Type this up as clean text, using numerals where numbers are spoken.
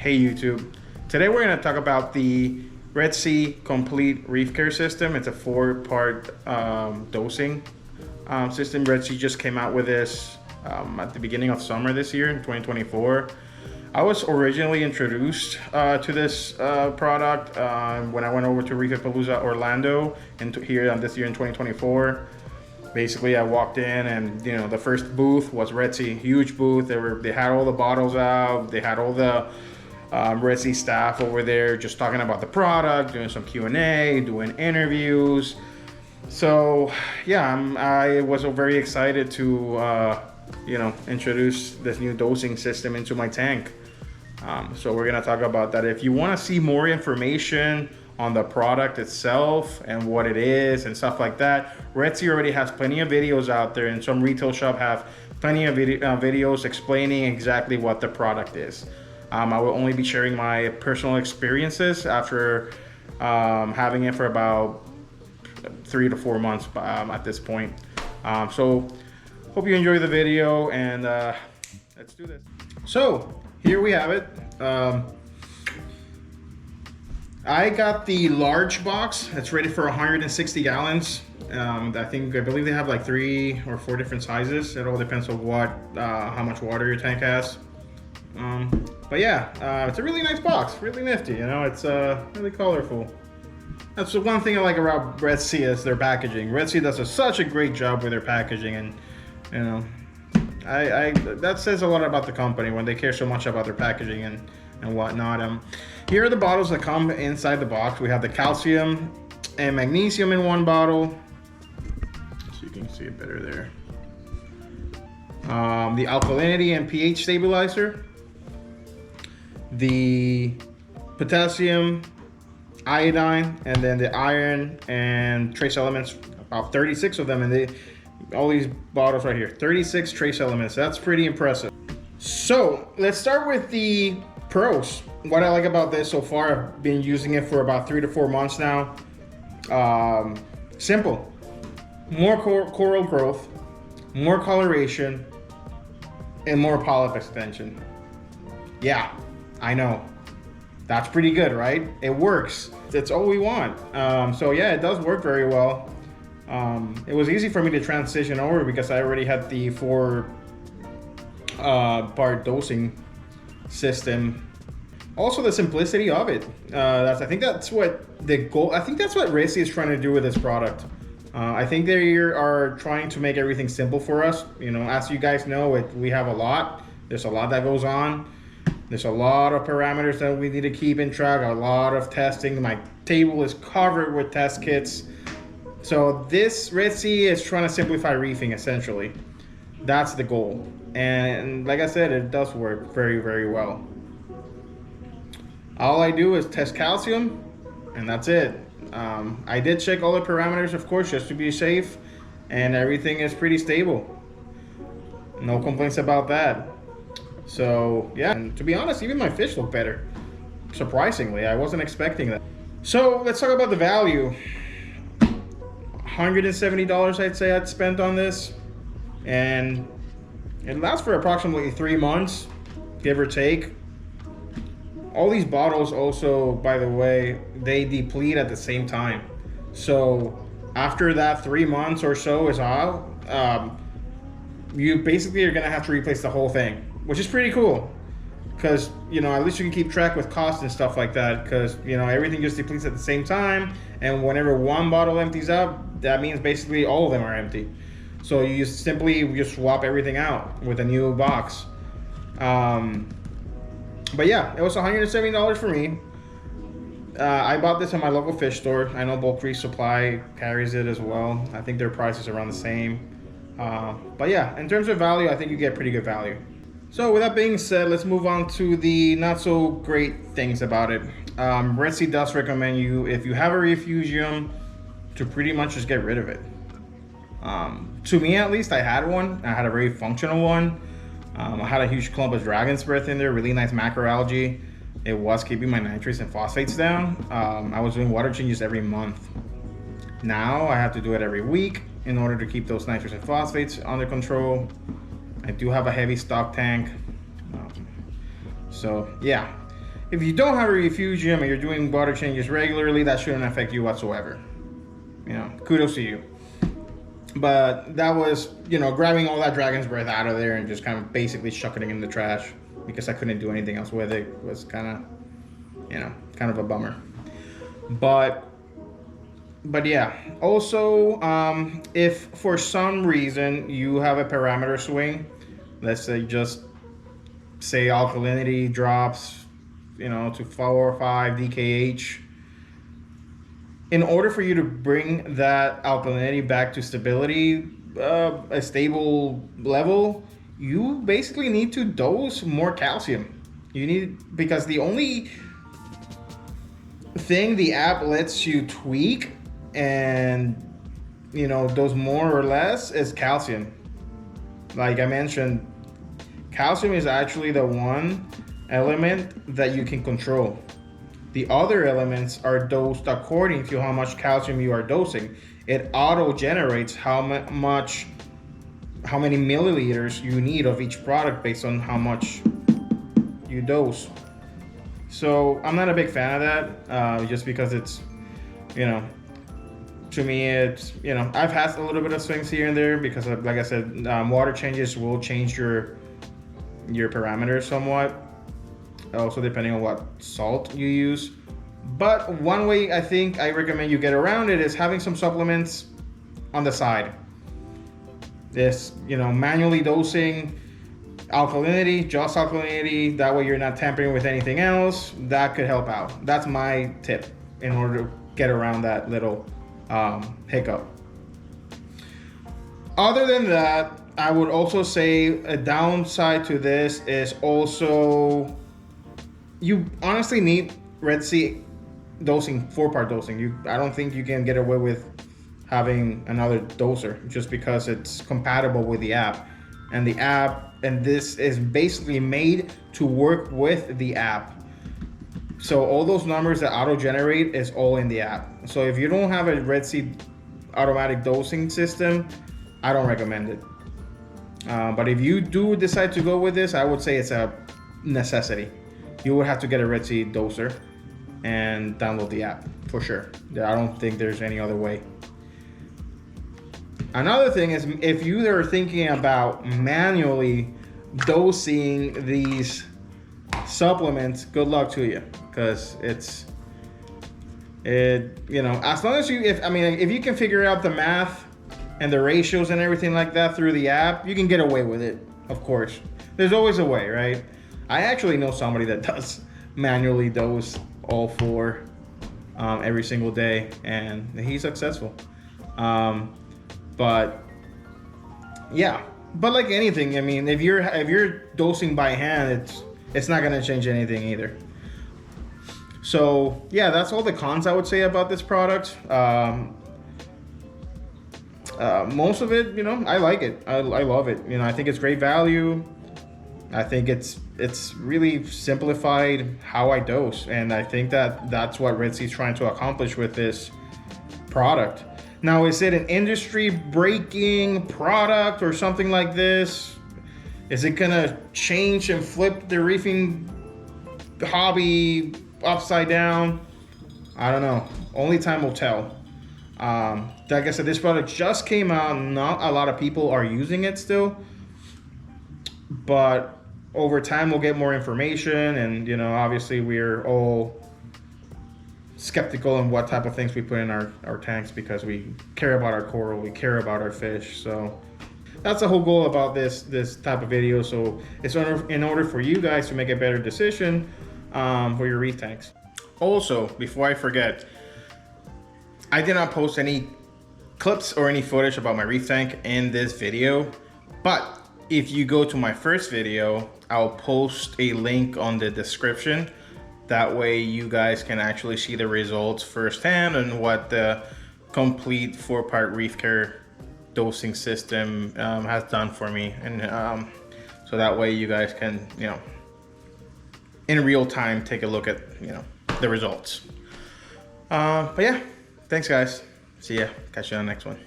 Hey YouTube. Today we're going to talk about the Red Sea Complete Reef Care System. It's a 4-part dosing system. Red Sea just came out with this at the beginning of summer this year in 2024. I was originally introduced to this product when I went over to Reefapalooza Orlando here this year in 2024. Basically, I walked in and the first booth was Red Sea, huge booth. They had all the bottles out. They had all the Red Sea staff over there just talking about the product, doing some Q&A, doing interviews. So yeah, I was very excited to introduce this new dosing system into my tank. So we're gonna talk about that. If you want to see more information on the product itself and what it is and stuff like that, Red Sea already has plenty of videos out there, and some retail shop have plenty of videos explaining exactly what the product is. I will only be sharing my personal experiences after having it for about 3 to 4 months at this point. So hope you enjoy the video, and let's do this. So here we have it. I got the large box. It's rated for 160 gallons. I believe they have like 3 or 4 different sizes. It all depends on how much water your tank has. But yeah, it's a really nice box, really nifty. It's really colorful. That's the one thing I like about Red Sea is their packaging. Red Sea does such a great job with their packaging, and that says a lot about the company when they care so much about their packaging and whatnot. Here are the bottles that come inside the box. We have the calcium and magnesium in one bottle, so you can see it better there. The alkalinity and pH stabilizer, the potassium, iodine, and then the iron and trace elements, about 36 of them, and all these bottles right here, 36 trace elements. That's pretty impressive. So let's start with the pros. What I like about this so far, I've been using it for about 3 to 4 months now. Simple, more coral growth, more coloration, and more polyp extension. Yeah, I know. That's pretty good, right? It works. That's all we want. So yeah, it does work very well. It was easy for me to transition over because I already had the 4-part dosing system. Also, the simplicity of it. I think that's what the goal. I think that's what Red Sea is trying to do with this product. I think they are trying to make everything simple for us. As you guys know, we have a lot. There's a lot that goes on. There's a lot of parameters that we need to keep in track. A lot of testing. My table is covered with test kits. So this Red Sea is trying to simplify reefing, essentially. That's the goal. And like I said, it does work very, very well. All I do is test calcium, and that's it. I did check all the parameters, of course, just to be safe, and everything is pretty stable. No complaints about that. So yeah, and to be honest, even my fish look better. Surprisingly, I wasn't expecting that. So let's talk about the value. $170 I'd say I'd spent on this, and it lasts for approximately 3 months, give or take. All these bottles also, by the way, they deplete at the same time. So after that 3 months or so is out, you basically are gonna have to replace the whole thing, which is pretty cool. Because, at least you can keep track with cost and stuff like that, because, everything just depletes at the same time. And whenever one bottle empties out, that means basically all of them are empty. So you simply swap everything out with a new box. But yeah, it was $170 for me. I bought this at my local fish store. I know Bulk Reef Supply carries it as well. I think their price is around the same. But yeah, in terms of value, I think you get pretty good value. So with that being said, let's move on to the not so great things about it. Red Sea does recommend you, if you have a refugium, to pretty much just get rid of it. To me at least, I had one. I had a very functional one. I had a huge clump of dragon's breath in there, really nice macroalgae. It was keeping my nitrates and phosphates down. I was doing water changes every month. Now I have to do it every week in order to keep those nitrates and phosphates under control. I do have a heavy stock tank. So yeah, if you don't have a refugium and you're doing water changes regularly, that shouldn't affect you whatsoever. You know, kudos to you. But that was, you know, grabbing all that dragon's breath out of there and just kind of basically chucking it in the trash because I couldn't do anything else with it. Was kind of, you know, kind of a bummer. But yeah. Also, if for some reason you have a parameter swing, let's say just say alkalinity drops, you know, to 4 or 5 DKH. In order for you to bring that alkalinity back to stability, a stable level, you basically need to dose more calcium. Because the only thing the app lets you tweak and, you know, dose more or less is calcium. Like I mentioned, calcium is actually the one element that you can control. The other elements are dosed according to how much calcium you are dosing. It auto generates how many milliliters you need of each product based on how much you dose. So I'm not a big fan of that, just because it's, you know, to me it's, you know, I've had a little bit of swings here and there because, like I said, water changes will change your parameters somewhat. Also depending on what salt you use. But one way I think I recommend you get around it is having some supplements on the side. This, you know, manually dosing alkalinity, just alkalinity, that way you're not tampering with anything else. That could help out. That's my tip in order to get around that little hiccup. Other than that, I would also say a downside to this is also you honestly need Red Sea dosing, 4-part dosing. I don't think you can get away with having another doser just because it's compatible with the app. And the app, and this is basically made to work with the app. So all those numbers that auto-generate is all in the app. So if you don't have a Red Sea automatic dosing system, I don't recommend it. But if you do decide to go with this, I would say it's a necessity. You would have to get a Red Sea doser and download the app for sure. I don't think there's any other way. Another thing is, if you are thinking about manually dosing these supplements, good luck to you, because you know, as long as if you can figure out the math and the ratios and everything like that through the app, you can get away with it. Of course, there's always a way, right? I actually know somebody that does manually dose all 4 every single day, and he's successful. But yeah, but like anything, I mean, if you're dosing by hand, it's not gonna change anything either. So yeah, that's all the cons I would say about this product. Most of it, you know, I like it. I love it. You know, I think it's great value. I think it's really simplified how I dose, and I think that's what Red Sea's trying to accomplish with this product. Now, is it an industry-breaking product or something like this? Is it gonna change and flip the reefing hobby upside down? I don't know. Only time will tell. Like I said, this product just came out. Not a lot of people are using it still, but over time we'll get more information, and you know, obviously we're all skeptical on what type of things we put in our tanks because we care about our coral, we care about our fish. So that's the whole goal about this type of video. So it's in order for you guys to make a better decision for your reef tanks. Also, before I forget, I did not post any clips or any footage about my reef tank in this video, but if you go to my first video, I'll post a link on the description. That way you guys can actually see the results firsthand and what the complete 4-part reef care dosing system has done for me. And so that way you guys can, you know, in real time take a look at, you know, the results. But yeah, thanks guys. See ya. Catch you on the next one.